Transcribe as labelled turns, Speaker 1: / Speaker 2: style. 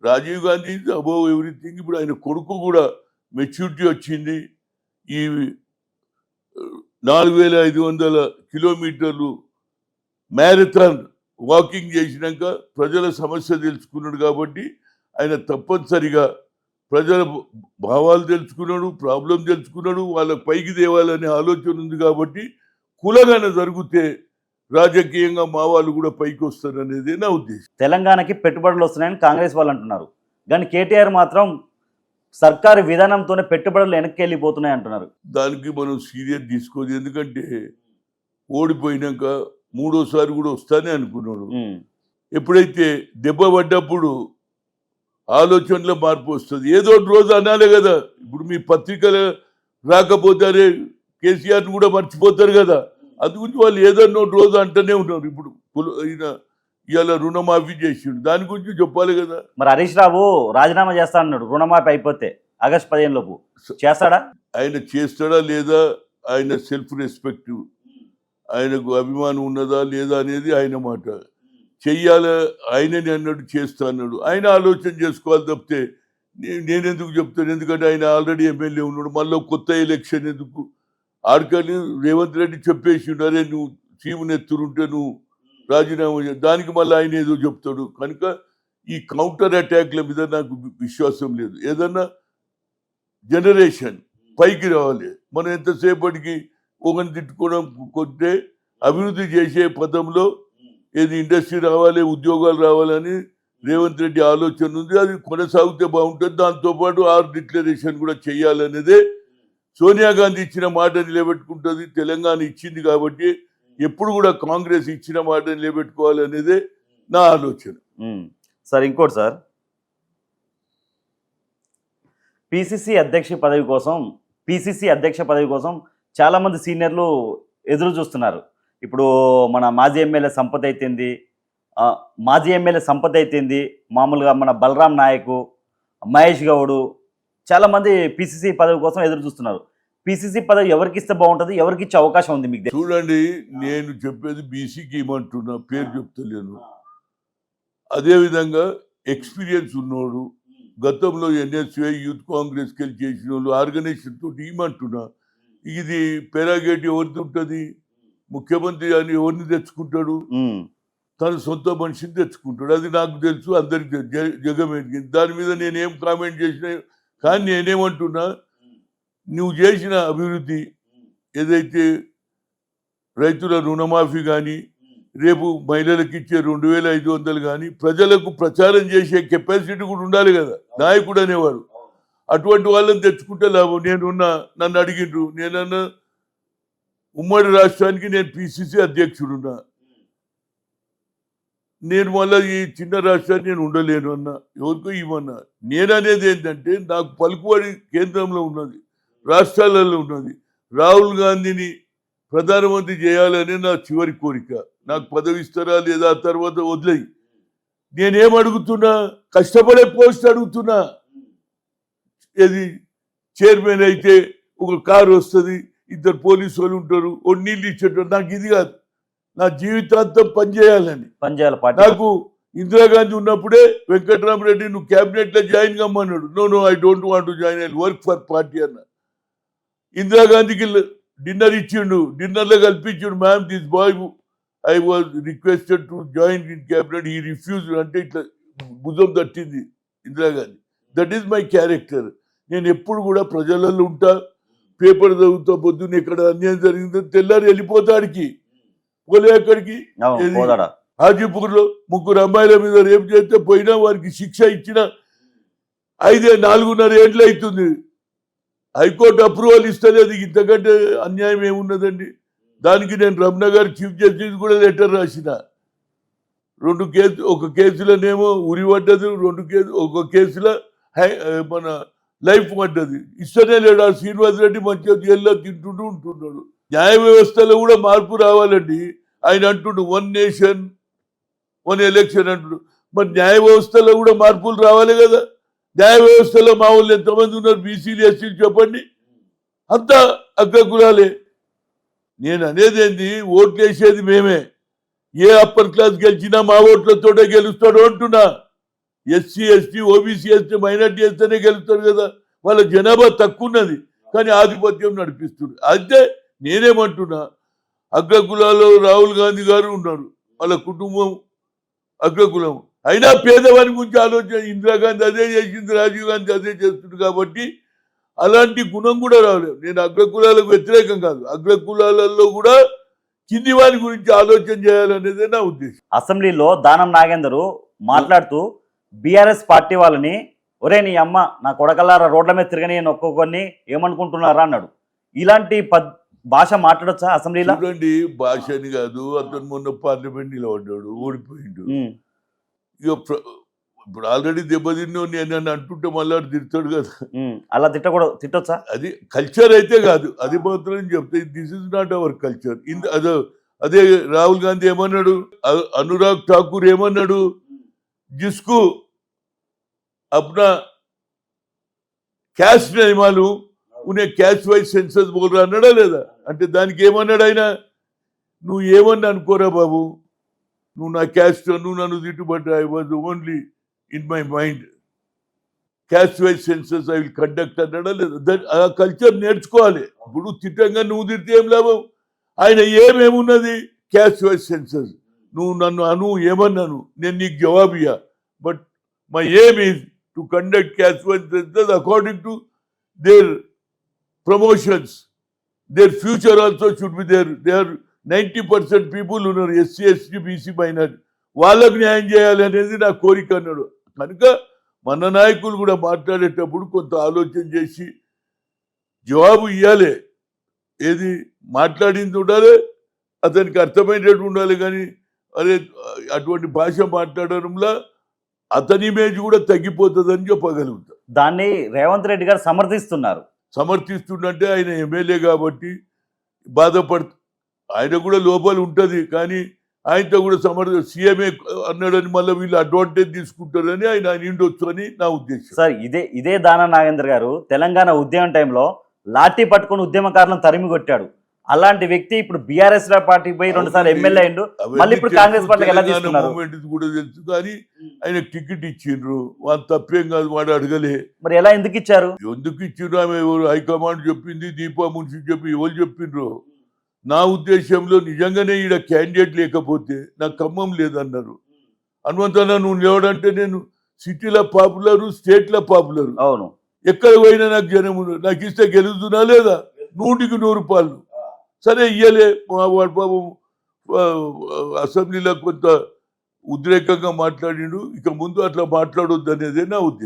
Speaker 1: Rajiv Gandhi is above everything. ఇప్పుడు ఆయన కొడుకు కూడా మెచ్యూరిటీ వచ్చింది. ఈ 4500 కిలోమీటర్లు మ్యారథాన్ వాకింగ్ చేసినాక ప్రజల సమస్య తెలుసుకున్నాడు కాబట్టి ఆయన తప్పనిసరిగా ప్రజల భావాలు తెలుసుకున్నాడు, ప్రాబ్లం తెలుసుకున్నాడు, వాళ్ళ పైకి తేవాలనే ఆలోచన ఉంది కాబట్టి కులగన జరిగితే రాజకీయంగా మా వాళ్ళు కూడా పైకి వస్తారు అనేది నా ఉద్దేశం.
Speaker 2: తెలంగాణకి పెట్టుబడులు వస్తున్నాయని కాంగ్రెస్ వాళ్ళు అంటున్నారు, కానీ కేటీఆర్ మాత్రం సర్కారు విధానంతోనే పెట్టుబడులు వెనక్కి వెళ్ళిపోతున్నాయి అంటున్నారు.
Speaker 1: దానికి మనం సీరియస్ తీసుకోదు. ఎందుకంటే ఓడిపోయినాక మూడోసారి కూడా వస్తానే అనుకున్నాడు. ఎప్పుడైతే దెబ్బ పడ్డప్పుడు ఆలోచనలో మార్పు వస్తుంది. ఏదో రోజు అనాలే కదా. ఇప్పుడు మీ పత్రికలు రాకపోతే కేసీఆర్ని కూడా మర్చిపోతారు కదా. అందుగురించి వాళ్ళు ఏదన్నా రోజు అంటూనే ఉన్నారు. ఇప్పుడు ఇవాళ రుణమాఫీ చేసిండు, దాని గురించి చెప్పాలి కదా.
Speaker 2: మరి హరీష్ రావు రాజీనామా చేస్తా అన్నాడు, రుణమాఫీ అయిపోతే ఆగస్టు 15 లోపు చేస్తాడా?
Speaker 1: ఆయన చేస్తాడా లేదా, ఆయన సెల్ఫ్ రెస్పెక్ట్, ఆయనకు అభిమానం ఉన్నదా లేదా అనేది ఆయన మాట. చెయ్యాల ఆయనని అన్నాడు, చేస్తా అన్నాడు. ఆయన ఆలోచన చేసుకోవాలి తప్పితే నేనెందుకు చెప్తాను. ఎందుకంటే ఆయన ఆల్రెడీ ఎమ్మెల్యే ఉన్నాడు, మళ్ళీ కొత్త ఎలక్షన్ ఎందుకు? ఆడికని రేవంత్ రెడ్డి చెప్పేసిండు, అరే నువ్వు చీముని ఎత్తురుంటే నువ్వు రాజీనామా చేయ, దానికి మళ్ళీ ఆయన ఏదో చెప్తాడు. కనుక ఈ కౌంటర్ అటాక్ల మీద నాకు విశ్వాసం లేదు. ఏదన్నా జనరేషన్ పైకి రావాలి. మనం ఎంతసేపటికి ఒకరిని తిట్టుకోవడం కొంటే అభివృద్ధి చేసే పదంలో ఏది ఇండస్ట్రీ రావాలి, ఉద్యోగాలు రావాలని రేవంత్ రెడ్డి ఆలోచన ఉంది. అది కొనసాగితే బాగుంటుంది. దాంతోపాటు 6 డిక్లరేషన్ కూడా చేయాలనేదే సోనియా గాంధీ ఇచ్చిన మాట నిలబెట్టుకుంటుంది. తెలంగాణ ఇచ్చింది కాబట్టి ఎప్పుడు కూడా కాంగ్రెస్ ఇచ్చిన మాట నిలబెట్టుకోవాలనేదే నా ఆలోచన.
Speaker 2: సార్ ఇంకోటి సార్, పిసిసి అధ్యక్ష పదవి కోసం చాలామంది సీనియర్లు ఎదురు చూస్తున్నారు. ఇప్పుడు మన మాజీ ఎమ్మెల్యే సంపత్ అయితేంది, మామూలుగా మన బలరాం నాయక్, మహేష్ గౌడ్, చాలామంది పిసిసి పదవి కోసం ఎదురు చూస్తున్నారు. పిసిసి పదవి ఎవరికి ఇస్తే బాగుంటుంది, ఎవరికి ఇచ్చే అవకాశం ఉంది మీకు?
Speaker 1: చూడండి, నేను చెప్పేది బీసీకి ఇవ్వమంటున్నా, పేరు చెప్తలేను. అదేవిధంగా ఎక్స్పీరియన్స్ ఉన్నోడు, గతంలో ఎన్ఎస్ఏ యూత్ కాంగ్రెస్కి వెళ్ళి చేసిన వాళ్ళు, ఆర్గనైజేషన్ తోటి ఇవ్వమంటున్నా. ఇది పెరాగేట్ ఎవరిది ఉంటుంది? ముఖ్యమంత్రి అని ఎవరిని తెచ్చుకుంటాడు? తన సొంత మనిషిని తెచ్చుకుంటాడు. అది నాకు తెలుసు, అందరికి జగమెరిగింది. దాని మీద నేనేం కామెంట్ చేసినా, కానీ నేనేమంటున్నా, నువ్వు చేసిన అభివృద్ధి ఏదైతే రైతుల రుణమాఫీ కానీ, రేపు మహిళలకు ఇచ్చే 2500 కానీ, ప్రజలకు ప్రచారం చేసే కెపాసిటీ కూడా ఉండాలి కదా నాయకుడు అనేవాడు. అటువంటి వాళ్ళని తెచ్చుకుంటే లాభం. నన్ను అడిగిండ్రు, నేనన్నా ఉమ్మడి రాష్ట్రానికి నేను పిసిసి అధ్యక్షుడున్నా, నేను మళ్ళీ ఈ చిన్న రాష్ట్రాన్ని నేను ఉండలేను అన్నా, ఎవరికో ఇవ్వన్నా. నేననేది ఏంటంటే, నాకు పలుకుబడి కేంద్రంలో ఉన్నది, రాష్ట్రాలలో ఉన్నది. రాహుల్ గాంధీని ప్రధానమంత్రి చేయాలనే నా చివరి కోరిక. నాకు పదవి ఇస్తారా లేదా తర్వాత వదిలేయి. నేనేం అడుగుతున్నా, కష్టపడే పోస్ట్ అడుగుతున్నా. ఏది చైర్మన్ అయితే ఒక కారు వస్తుంది, 2 పోలీసు వాళ్ళు ఉంటారు, నీళ్ళు ఇచ్చేటారు. నాకు ఇది కాదు, నా జీవితాంతం పనిచేయాలని. నాకు ఇందిరాగాంధీ ఉన్నప్పుడే వెంకటరామరెడ్డి నువ్వు క్యాబినెట్ లో జాయిన్ కమ్మన్నాడు. No I don't want to join, I work for party అన్న. ఇందిరాగాంధీకి డిన్నర్ ఇచ్చిండు, డిన్నర్లో కల్పించిండు, ma'am this boy I was requested to join in cabinet, ఈ రిఫ్యూజ్ అంటే ఇట్లా భుజం తట్టింది Indira Gandhi. That is my character. నేను ఎప్పుడు కూడా ప్రజలలో ఉంటా, పేపర్ చదువుతా, పొద్దున్న ఎక్కడ అన్యాయం జరిగిందో తెల్లారి వెళ్ళిపోతాడికి. పోలే అక్కడికి హాజీపూర్ లో 3 అమ్మాయిల మీద రేపు చేస్తే పోయినా వారికి శిక్ష ఇచ్చిన 4.5 ఏళ్ళు అవుతుంది. హైకోర్టు అప్రూవల్ ఇస్తలేదు. ఇంతకంటే అన్యాయం ఏమున్నదండి? దానికి నేను రమణగారు చీఫ్ జస్టిస్ కూడా లెటర్ రాసిన. 2 కేసు, ఒక కేసులోనేమో ఉరి పడ్డది, ఒక కేసులో మన లైఫ్ పడ్డది. ఇస్తనే లేడు. ఆ శ్రీనివాస్ రెడ్డి మంచిగా జైల్లో తింటుంటూ ఉంటున్నాడు. న్యాయ వ్యవస్థలో కూడా మార్పు రావాలండి. ఆయన అంటుండు 1 నేషన్ 1 ఎలక్షన్ అంటుడు. మరి న్యాయ వ్యవస్థలో కూడా మార్పులు రావాలి కదా. న్యాయ వ్యవస్థలో మా వాళ్ళు ఎంతమంది ఉన్నారు? బీసీలు, ఎస్సీలు చెప్పండి, అంతా అగ్రకులాలే. నేను అనేది ఏంది, ఓట్లు వేసేది మేమే. ఏ అప్పర్ క్లాస్ గెలిచినా మా ఓట్లతోటే గెలుస్తాడు అంటున్నా. SC ST OBC ST minority వేస్తేనే గెలుస్తారు కదా. వాళ్ళ జనాభా తక్కువ ఉన్నది కానీ ఆధిపత్యం నడిపిస్తుంది. అయితే నేనేమంటున్నా, అగ్రకులాల్లో రాహుల్ గాంధీ గారు ఉన్నారు, వాళ్ళ కుటుంబం అగ్రకులం, అయినా పేదవాని గురించి ఆలోచన. ఇందిరాగాంధీ అదే చేసింది, రాజీవ్ గాంధీ అదే చేస్తుంది. కాబట్టి అలాంటి గుణం కూడా రాలేదు. నేను అగ్రకులాలకు వ్యతిరేకం కాదు, అగ్రకులాలలో కూడా కింది వారి గురించి ఆలోచన చేయాలనేదే నా ఉద్దేశం.
Speaker 2: అసెంబ్లీలో దానం నాగేందర్ మాట్లాడుతూ బీఆర్ఎస్ పార్టీ వాళ్ళని, ఒరే నీ అమ్మ నా కొడకల్లారా రోడ్ల మీద తిరగని ఒక్కొక్కరిని ఏమనుకుంటున్నారా అన్నాడు. ఇలాంటి భాష మాట్లాడొచ్చా అసెంబ్లీలో?
Speaker 1: చూడండి, భాష అని కాదు, అతను మొన్న పార్లమెంట్ నిలబడ్డాడు, ఓడిపోయిండు. ఇక ఇప్పుడు ఆల్రెడీ దెబ్బతిన్నో నేను అంటుంటే మళ్ళీ తిడతాడు కదా.
Speaker 2: అలా తిట్టొచ్చా?
Speaker 1: అది కల్చర్ అయితే కాదు, అది మాత్రం చెప్తే this is not our culture. అదే రాహుల్ గాంధీ ఏమన్నాడు, అనురాగ్ ఠాకూర్ ఏమన్నాడు, జిస్కు अपना క్యాస్ట్ नहीं मालूम उन्हें క్యాస్ట్ వైజ్ సెన్సస్ బోల్ రా అన్నాడా లేదా? అంటే దానికి ఏమన్నాడు ఆయన, నువ్వు ఏమన్నా అనుకోరా బాబు, నువ్వు నా క్యాస్ట్, నువ్వు నన్ను తిట్టుబడ్డా, I was only in my mind caste wise census I will conduct అన్నాడా లేదా? ఆ కల్చర్ నేర్చుకోవాలి. ఇప్పుడు తిట్టంగా నువ్వు తిడితే ఏం లాభం? ఆయన ఏమేమున్నది, క్యాస్ట్ వైజ్ సెన్సస్, నువ్వు నన్ను అను ఏమన్నాను, నేను నీకు జవాబు ఇయ్యా, but my aim is to conduct caste wise census according to their promotions. Their future also should be there. They are 90% people who are SC, ST, BC minority. వాళ్ళకు న్యాయం చేయాలి అనేది నా కోరిక అన్నాడు. కనుక మన నాయకులు కూడా మాట్లాడేటప్పుడు కొంత ఆలోచన చేసి జవాబు ఇవ్వాలి. ఏది మాట్లాడింది ఉండాలి, అతనికి అర్థమయ్యేటట్టు ఉండాలి. కానీ అదే అటువంటి భాష మాట్లాడడంలో అతని ఇమేజ్ కూడా తగ్గిపోతుందని చెప్పగలుగుతా.
Speaker 2: దాన్ని రేవంత్ రెడ్డి గారు సమర్థిస్తుంటే ఆయన ఎమ్మెల్యే కాబట్టి బాధపడుతూ, ఆయన కూడా లోపల ఉంటుంది, కానీ ఆయనతో కూడా సీఎంఏ అన్నాడని మళ్ళీ వీళ్ళు అడ్వాంటేజ్ తీసుకుంటారని ఆయన నిండొచ్చు అని నా ఉద్దేశం. సార్ ఇదే దానం నాగేందర్ గారు తెలంగాణ ఉద్యమం టైంలో లాఠీ పట్టుకుని ఉద్యమకారులను తరిమి కొట్టాడు. అలాంటి వ్యక్తి ఇప్పుడు బీఆర్ఎస్ పార్టీకి పోయి 2 సార్లు ఎమ్మెల్యే అయిండు, మళ్ళీ ఇప్పుడు కాంగ్రెస్ పార్టీకి ఎలా తీసుకున్నారు?
Speaker 1: కూడా తెలుసు, కానీ ఆయన టికెట్ ఇచ్చిండ్రు, వాళ్ళు తప్పేం కాదు, వాడు అడగలే.
Speaker 2: మరి ఎలా ఎందుకు ఇచ్చారు?
Speaker 1: ఆమె ఎవరు హైకమాండ్ చెప్పింది, దీపా మున్సి చెప్పి ఎవరు చెప్పిండ్రు. నా ఉద్దేశంలో నిజంగానే ఈడ క్యాండిడేట్ లేకపోతే నాకు ఖమ్మం లేదన్నారు. హనుమంతన్న నువ్వు లేవడంటే నేను సిటీలో పాపులర్, స్టేట్లో పాపులర్,
Speaker 2: అవును,
Speaker 1: ఎక్కడ పోయినా నాకు జనం నాకు ఇస్తే గెలుస్తున్నా లేదా? 100కి 100 రూపాయలు. సరే ఇయ్యలే, వాడు పాపం అసెంబ్లీలో కొంత ఉద్రేకంగా మాట్లాడిండు. ఇక ముందు అట్లా మాట్లాడొద్దు అనేదే నా ఉద్దేశం.